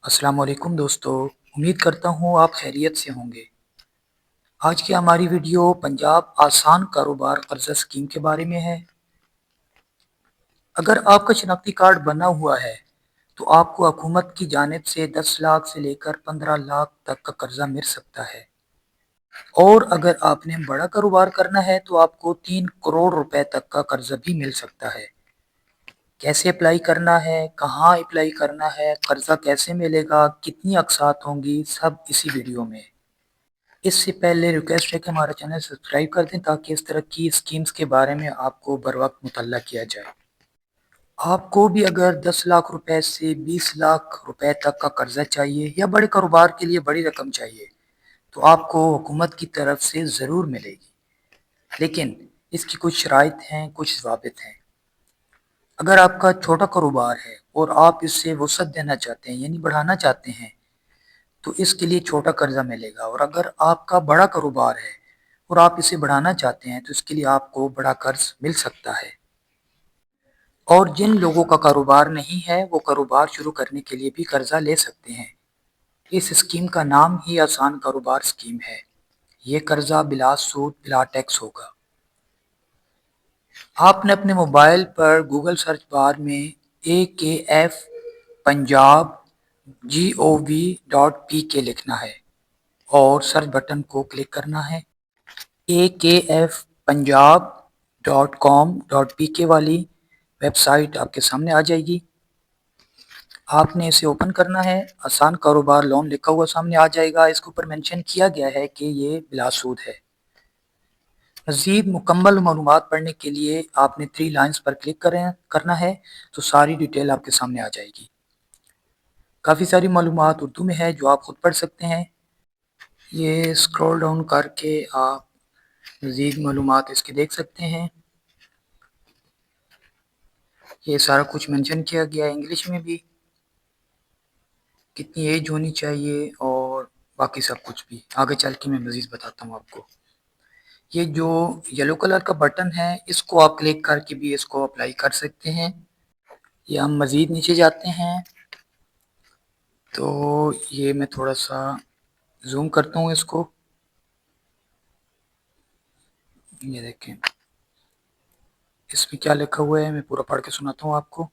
السلام علیکم دوستو، امید کرتا ہوں آپ خیریت سے ہوں گے۔ آج کی ہماری ویڈیو پنجاب آسان کاروبار قرضہ اسکیم کے بارے میں ہے۔ اگر آپ کا شناختی کارڈ بنا ہوا ہے تو آپ کو حکومت کی جانب سے 10 لاکھ سے لے کر 15 لاکھ تک کا قرضہ مل سکتا ہے، اور اگر آپ نے بڑا کاروبار کرنا ہے تو آپ کو 3 کروڑ روپے تک کا قرضہ بھی مل سکتا ہے۔ کیسے اپلائی کرنا ہے، کہاں اپلائی کرنا ہے، قرضہ کیسے ملے گا، کتنی اقساط ہوں گی، سب اسی ویڈیو میں۔ اس سے پہلے ریکویسٹ ہے کہ ہمارا چینل سبسکرائب کر دیں تاکہ اس طرح کی اسکیمز کے بارے میں آپ کو بر وقت مطلع کیا جائے۔ آپ کو بھی اگر 10 لاکھ روپے سے 20 لاکھ روپے تک کا قرضہ چاہیے یا بڑے کاروبار کے لیے بڑی رقم چاہیے تو آپ کو حکومت کی طرف سے ضرور ملے گی، لیکن اس کی کچھ شرائط ہیں، کچھ ضوابط ہیں۔ اگر آپ کا چھوٹا کاروبار ہے اور آپ اس سے وسعت دینا چاہتے ہیں یعنی بڑھانا چاہتے ہیں تو اس کے لیے چھوٹا قرضہ ملے گا، اور اگر آپ کا بڑا کاروبار ہے اور آپ اسے بڑھانا چاہتے ہیں تو اس کے لیے آپ کو بڑا قرض مل سکتا ہے۔ اور جن لوگوں کا کاروبار نہیں ہے وہ کاروبار شروع کرنے کے لیے بھی قرضہ لے سکتے ہیں۔ اس اسکیم کا نام ہی آسان کاروبار اسکیم ہے۔ یہ قرضہ بلا سود بلا ٹیکس ہوگا۔ آپ نے اپنے موبائل پر گوگل سرچ بار میں AKF پنجاب gov.pk لکھنا ہے اور سرچ بٹن کو کلک کرنا ہے۔ akfpunjab.com.pk والی ویب سائٹ آپ کے سامنے آ جائے گی۔ آپ نے اسے اوپن کرنا ہے۔ آسان کاروبار لون لکھا ہوا سامنے آ جائے گا۔ اس کے اوپر مینشن کیا گیا ہے کہ یہ بلا سود ہے۔ مزید مکمل معلومات پڑھنے کے لیے آپ نے 3 لائنز پر کلک کرنا ہے تو ساری ڈیٹیل آپ کے سامنے آ جائے گی۔ کافی ساری معلومات اردو میں ہے جو آپ خود پڑھ سکتے ہیں۔ یہ اسکرول ڈاؤن کر کے آپ مزید معلومات اس کے دیکھ سکتے ہیں۔ یہ سارا کچھ مینشن کیا گیا ہے انگلش میں بھی، کتنی ایج ہونی چاہیے اور باقی سب کچھ بھی۔ آگے چل کے میں مزید بتاتا ہوں آپ کو۔ یہ جو یلو کلر کا بٹن ہے اس کو آپ کلک کر کے بھی اس کو اپلائی کر سکتے ہیں۔ یہ ہم مزید نیچے جاتے ہیں تو یہ میں تھوڑا سا زوم کرتا ہوں اس کو۔ یہ دیکھیں اس میں کیا لکھا ہوا ہے، میں پورا پڑھ کے سناتا ہوں آپ کو۔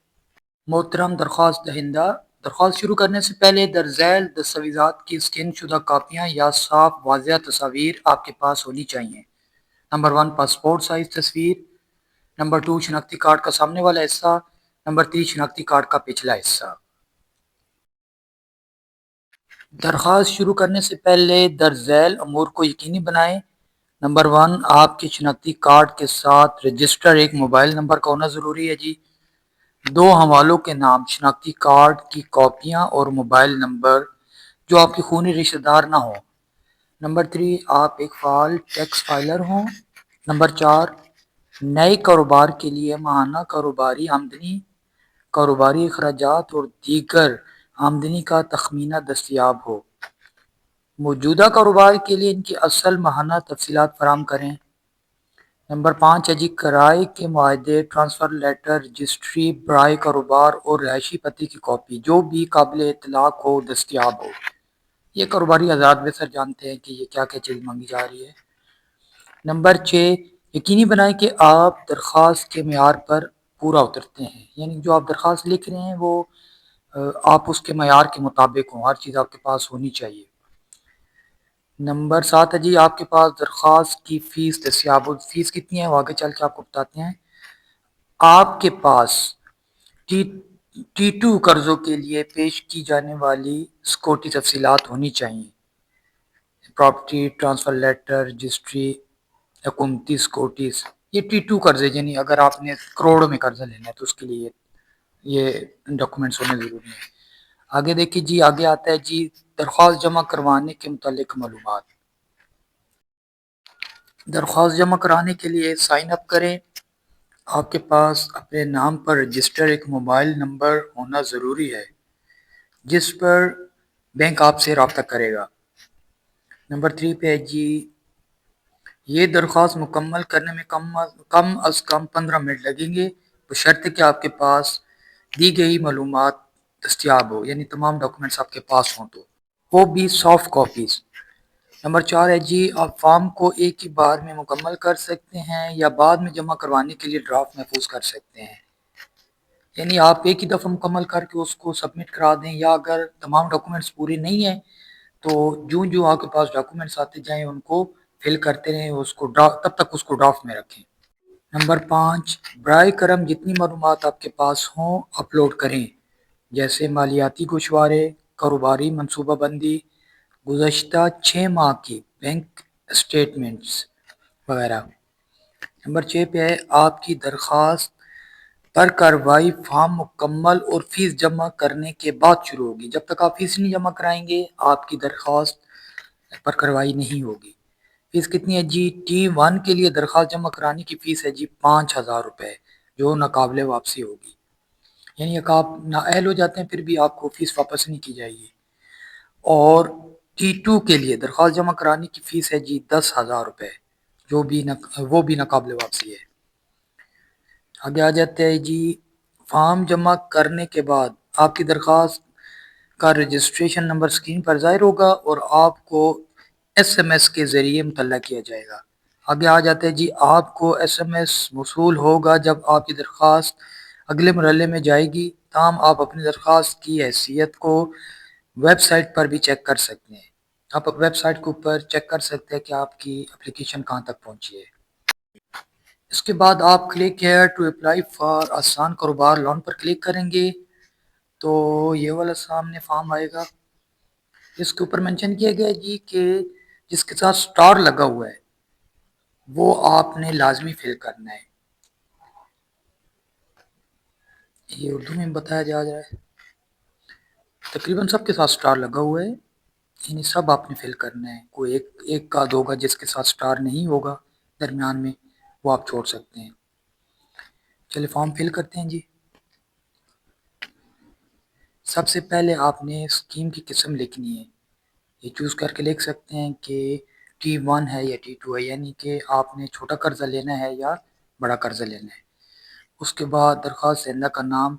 محترم درخواست دہندہ، درخواست شروع کرنے سے پہلے درج ذیل دستاویزات کی اسکین شدہ کاپیاں یا صاف واضح تصاویر آپ کے پاس ہونی چاہیے۔ نمبر 1 پاسپورٹ سائز تصویر، نمبر 2 شناختی کارڈ کا سامنے والا حصہ، نمبر 3 شناختی کارڈ کا پچھلا حصہ۔ درخواست شروع کرنے سے پہلے درج ذیل امور کو یقینی بنائیں۔ نمبر 1 آپ کے شناختی کارڈ کے ساتھ رجسٹر ایک موبائل نمبر کا ہونا ضروری ہے جی۔ 2 حوالوں کے نام، شناختی کارڈ کی کاپیاں اور موبائل نمبر جو آپ کے خونی رشتہ دار نہ ہوں۔ نمبر 3 آپ ایک فعال ٹیکس فائلر ہوں۔ نمبر 4 نئے کاروبار کے لیے ماہانہ کاروباری آمدنی، کاروباری اخراجات اور دیگر آمدنی کا تخمینہ دستیاب ہو۔ موجودہ کاروبار کے لیے ان کی اصل ماہانہ تفصیلات فراہم کریں۔ نمبر 5 ہے جی کرائے کے معاہدے، ٹرانسفر لیٹر، رجسٹری برائے کاروبار اور رہائشی پتے کی کاپی جو بھی قابل اطلاق ہو دستیاب ہو۔ یہ کاروباری آزاد بہتر جانتے ہیں کہ یہ کیا کیا چیز مانگی جا رہی ہے۔ نمبر 6 یقینی بنائیں کہ آپ درخواست کے معیار پر پورا اترتے ہیں، یعنی جو آپ درخواست لکھ رہے ہیں وہ آپ اس کے معیار کے مطابق ہوں، ہر چیز آپ کے پاس ہونی چاہیے۔ نمبر 7 ہے جی آپ کے پاس درخواست کی فیس دستیاب ہو۔ فیس کتنی ہے وہ آگے چل کے آپ کو بتاتے ہیں۔ آپ کے پاس T2 قرضوں کے لیے پیش کی جانے والی سکیورٹی تفصیلات ہونی چاہیے۔ پراپرٹی، ٹرانسفر لیٹر، رجسٹری، حکومتی سکیورٹیز، یہ T2 قرضے، یعنی اگر آپ نے کروڑوں میں قرضہ لینا ہے تو اس کے لیے یہ ڈاکومنٹس ہونے ضروری ہیں۔ آگے دیکھیے جی، آگے آتا ہے جی درخواست جمع کروانے کے متعلق معلومات۔ درخواست جمع کرانے کے لیے سائن اپ کریں۔ آپ کے پاس اپنے نام پر رجسٹر ایک موبائل نمبر ہونا ضروری ہے جس پر بینک آپ سے رابطہ کرے گا۔ نمبر 3 پہ ہے جی یہ درخواست مکمل کرنے میں کم از کم 15 منٹ لگیں گے بشرطے کہ آپ کے پاس دی گئی معلومات دستیاب ہو، یعنی تمام ڈاکومنٹس آپ کے پاس ہوں، تو وہ بھی سافٹ کاپیز۔ نمبر 4 ہے جی، آپ فارم کو ایک ہی بار میں مکمل کر سکتے ہیں یا بعد میں جمع کروانے کے لیے ڈرافٹ محفوظ کر سکتے ہیں، یعنی آپ ایک ہی دفعہ مکمل کر کے اس کو سبمٹ کرا دیں، یا اگر تمام ڈاکومنٹس پورے نہیں ہیں تو جو آپ کے پاس ڈاکومنٹس آتے جائیں ان کو فل کرتے رہیں، اس کو تب تک اس کو ڈرافٹ میں رکھیں۔ نمبر 5، برائے کرم جتنی معلومات آپ کے پاس ہوں اپلوڈ کریں، جیسے مالیاتی گوشوارے، کاروباری منصوبہ بندی، گزشتہ 6 ماہ کی بینک اسٹیٹمنٹس وغیرہ۔ نمبر 6 پہ ہے آپ کی درخواست پر کارروائی فارم مکمل اور فیس جمع کرنے کے بعد شروع ہوگی۔ جب تک آپ فیس نہیں جمع کرائیں گے آپ کی درخواست پر کارروائی نہیں ہوگی۔ فیس کتنی ہے جی؟ T1 کے لیے درخواست جمع کرانے کی فیس ہے جی 5,000 روپے، جو ناقابل واپسی ہوگی، یعنی اگر آپ نااہل ہو جاتے ہیں پھر بھی آپ کو فیس واپس نہیں کی جائے گی۔ اور T2 کے لیے درخواست جمع کرانے کی فیس ہے جی 10,000 روپے، وہ بھی ناقابل واپسی ہے۔ آگے آ جاتے ہیں جی، فارم جمع کرنے کے بعد آپ کی درخواست کا رجسٹریشن نمبر اسکرین پر ظاہر ہوگا اور آپ کو SMS کے ذریعے مطلع کیا جائے گا۔ آگے آ جاتے ہیں جی، آپ کو SMS موصول ہوگا جب آپ کی درخواست اگلے مرحلے میں جائے گی، تاہم آپ اپنی درخواست کی حیثیت کو ویب سائٹ پر بھی چیک کر سکتے ہیں۔ آپ ویب سائٹ کے اوپر چیک کر سکتے ہیں کہ آپ کی اپلیکیشن کہاں تک پہنچی ہے۔ اس کے بعد آپ click here to apply for آسان کاروبار لون پر کلک کریں گے تو یہ والا سامنے فارم آئے گا۔ اس کے اوپر مینشن کیا گیا ہے جی کہ جس کے ساتھ سٹار لگا ہوا ہے وہ آپ نے لازمی فل کرنا ہے۔ یہ اردو میں بتایا جا رہا ہے، تقریباً سب کے ساتھ سٹار لگا ہوا ہے، یعنی سب آپ نے فل کرنا ہے، کوئی ایک کا دو کا جس کے ساتھ سٹار نہیں ہوگا درمیان میں وہ آپ چھوڑ سکتے ہیں۔ چلے فارم فل کرتے ہیں جی۔ سب سے پہلے آپ نے اسکیم کی قسم لکھنی ہے، یہ چوز کر کے لکھ سکتے ہیں کہ T1 ہے یا T2 ہے، یعنی کہ آپ نے چھوٹا قرضہ لینا ہے یا بڑا قرضہ لینا ہے۔ اس کے بعد درخواست دہندہ کا نام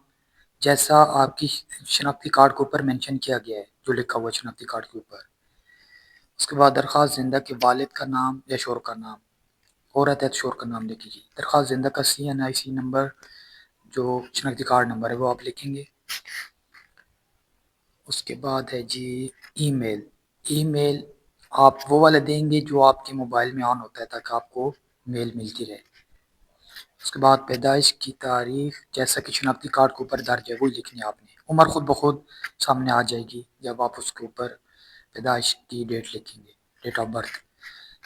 جیسا آپ کی شناختی کارڈ کے اوپر مینشن کیا گیا ہے، جو لکھا ہوا ہے شناختی کارڈ کے اوپر۔ اس کے بعد درخواست دہندہ کے والد کا نام یا شوہر کا نام، عورت ہے تو شوہر کا نام لکھ لیجیے۔ درخواست دہندہ کا CNIC نمبر جو شناختی کارڈ نمبر ہے وہ آپ لکھیں گے۔ اس کے بعد ہے جی ای میل آپ وہ والا دیں گے جو آپ کے موبائل میں آن ہوتا ہے تاکہ آپ کو میل ملتی رہے۔ اس کے بعد پیدائش کی تاریخ جیسا کہ شناختی کارڈ کے اوپر درج ہے وہی لکھنی ہے آپ نے۔ عمر خود بخود سامنے آ جائے گی جب آپ اس کے اوپر پیدائش کی ڈیٹ لکھیں گے، ڈیٹ آف برتھ۔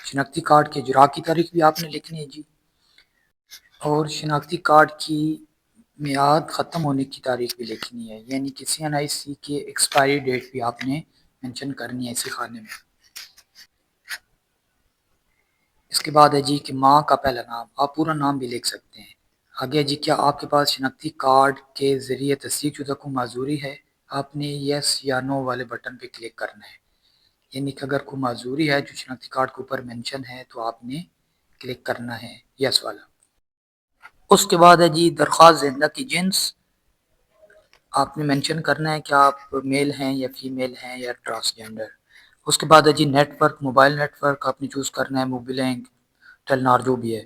شناختی کارڈ کے اجراء کی تاریخ بھی آپ نے لکھنی ہے جی، اور شناختی کارڈ کی میعاد ختم ہونے کی تاریخ بھی لکھنی ہے، یعنی کہ CNIC کی ایکسپائری ڈیٹ بھی آپ نے مینشن کرنی ہے اسی خانے میں۔ اس کے بعد ہے جی کہ ماں کا پہلا نام، آپ پورا نام بھی لکھ سکتے ہیں۔ آگے جی، کیا آپ کے پاس شناختی کارڈ کے ذریعے تصدیق شدہ کو معذوری ہے؟ آپ نے یس یا نو والے بٹن پہ کلک کرنا ہے، یعنی کہ اگر کوئی معذوری ہے جو شناختی کارڈ کے اوپر مینشن ہے تو آپ نے کلک کرنا ہے یس والا۔ اس کے بعد ہے جی درخواست دہندہ کی جنس، آپ نے مینشن کرنا ہے کہ آپ میل ہیں یا فیمیل ہیں یا ٹرانسجینڈر۔ اس کے بعد ہے G network, mobile network آپ نے چوز کرنا ہے، موبیلنگ، ٹیلنار جو بھی ہے۔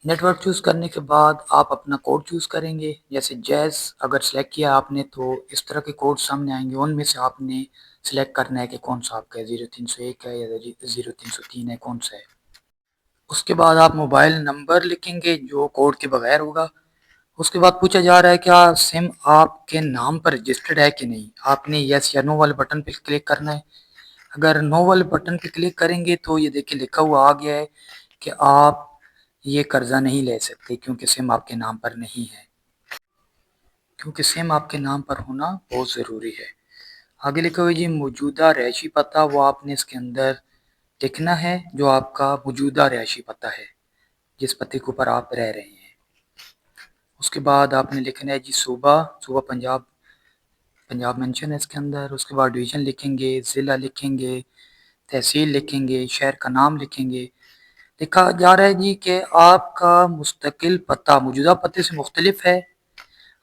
نیٹ ورک چوز کرنے کے بعد آپ اپنا کوڈ چوز کریں گے، جیسے جیز اگر سلیکٹ کیا آپ نے تو اس طرح کے کوڈ سامنے آئیں گے، ان میں سے آپ نے سلیکٹ کرنا ہے کہ کون سا آپ کا ہے، 0301 ہے یا 0303 ہے، کون سا ہے۔ اس کے بعد آپ موبائل نمبر لکھیں گے جو کوڈ کے بغیر ہوگا۔ اس کے بعد پوچھا جا رہا ہے کیا سم آپ کے نام پر رجسٹرڈ ہے کہ نہیں، آپ نے یس یا نو والے بٹن پہ کلک کرنا ہے۔ اگر نو والے بٹن پہ کلک کریں گے تو یہ دیکھیں لکھا ہوا آ گیا ہے کہ آپ یہ قرضہ نہیں لے سکتے کیونکہ سم آپ کے نام پر نہیں ہے، کیونکہ سم آپ کے نام پر ہونا بہت ضروری ہے۔ آگے لکھا ہوا جی موجودہ رہائشی پتہ، وہ آپ نے اس کے اندر لکھنا ہے جو آپ کا موجودہ رہائشی پتہ ہے، جس پتے کے اوپر آپ رہ رہے ہیں۔ اس کے بعد آپ نے لکھنا ہے جی صوبہ پنجاب مینشن ہے اس کے اندر۔ اس کے بعد ڈویژن لکھیں گے، ضلع لکھیں گے، تحصیل لکھیں گے، شہر کا نام لکھیں گے۔ لکھا جا رہا ہے جی کہ آپ کا مستقل پتہ موجودہ پتے سے مختلف ہے،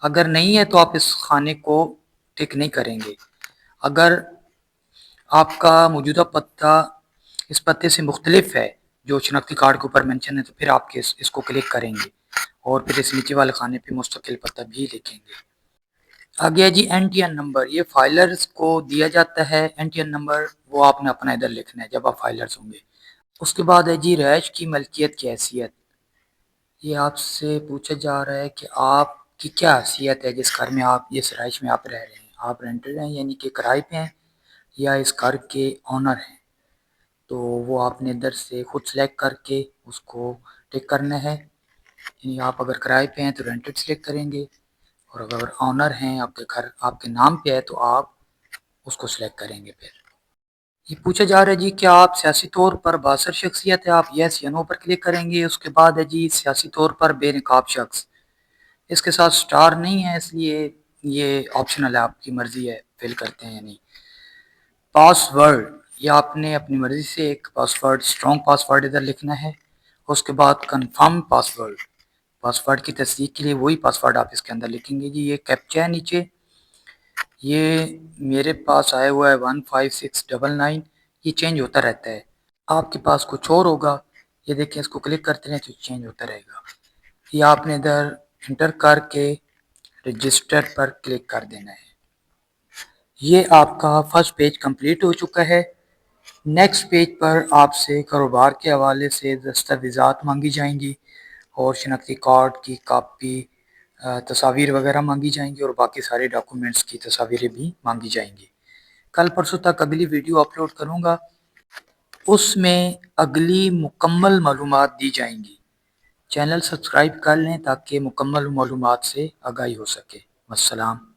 اگر نہیں ہے تو آپ اس خانے کو ٹک نہیں کریں گے۔ اگر آپ کا موجودہ پتہ اس پتے سے مختلف ہے جو شناختی کارڈ کے اوپر مینشن ہے تو پھر آپ اس کو کلک کریں گے اور پھر اس نیچے والے خانے پہ مستقل پتہ بھی لکھیں گے۔ آگیا جی این ٹی این نمبر، یہ فائلرز کو دیا جاتا ہے این ٹی این نمبر، وہ آپ نے اپنا ادھر لکھنا ہے جب آپ فائلرز ہوں گے۔ اس کے بعد ہے جی رہائش کی ملکیت کی حیثیت، یہ آپ سے پوچھا جا رہا ہے کہ آپ کی کیا حیثیت ہے جس گھر میں آپ جس رہائش میں آپ رہ رہے ہیں، آپ رینٹڈ ہیں یعنی کہ کرائے پہ ہیں یا اس گھر کے آنر ہیں، تو وہ آپ نے ادھر سے خود سلیکٹ کر کے اس کو ٹک کرنا ہے۔ یعنی آپ اگر کرائے پہ ہیں تو رینٹڈ سلیکٹ کریں گے، اور اگر آنر ہیں آپ کے گھر آپ کے نام پہ ہے تو آپ اس کو سلیکٹ کریں گے۔ پھر یہ پوچھا جا رہا ہے جی کیا آپ سیاسی طور پر باثر شخصیت ہے، آپ یس یا نو پر کلک کریں گے۔ اس کے بعد ہے جی سیاسی طور پر بے نقاب شخص، اس کے ساتھ سٹار نہیں ہے اس لیے یہ آپشنل ہے، آپ کی مرضی ہے فل کرتے ہیں یا نہیں۔ پاس ورڈ، یہ آپ نے اپنی مرضی سے ایک پاس ورڈ اسٹرانگ پاس ورڈ ادھر لکھنا ہے۔ اس کے بعد کنفرم پاس ورڈ کی تصدیق کے لیے وہی پاس ورڈ آپ اس کے اندر لکھیں گے۔ جی یہ کیپچا ہے نیچے، یہ میرے پاس آیا ہوا ہے 15699، یہ چینج ہوتا رہتا ہے، آپ کے پاس کچھ اور ہوگا، یہ دیکھیں اس کو کلک کرتے رہیں تو چینج ہوتا رہے گا۔ یہ آپ نے ادھر انٹر کر کے رجسٹر پر کلک کر دینا ہے۔ یہ آپ کا فرسٹ پیج کمپلیٹ ہو چکا ہے۔ نیکسٹ پیج پر آپ سے کاروبار کے حوالے سے دستاویزات مانگی جائیں گی اور شناختی کارڈ کی کاپی، تصاویر وغیرہ مانگی جائیں گی اور باقی سارے ڈاکومنٹس کی تصاویریں بھی مانگی جائیں گی۔ کل پرسوں تک اگلی ویڈیو اپلوڈ کروں گا، اس میں اگلی مکمل معلومات دی جائیں گی۔ چینل سبسکرائب کر لیں تاکہ مکمل معلومات سے آگاہی ہو سکے۔ والسلام۔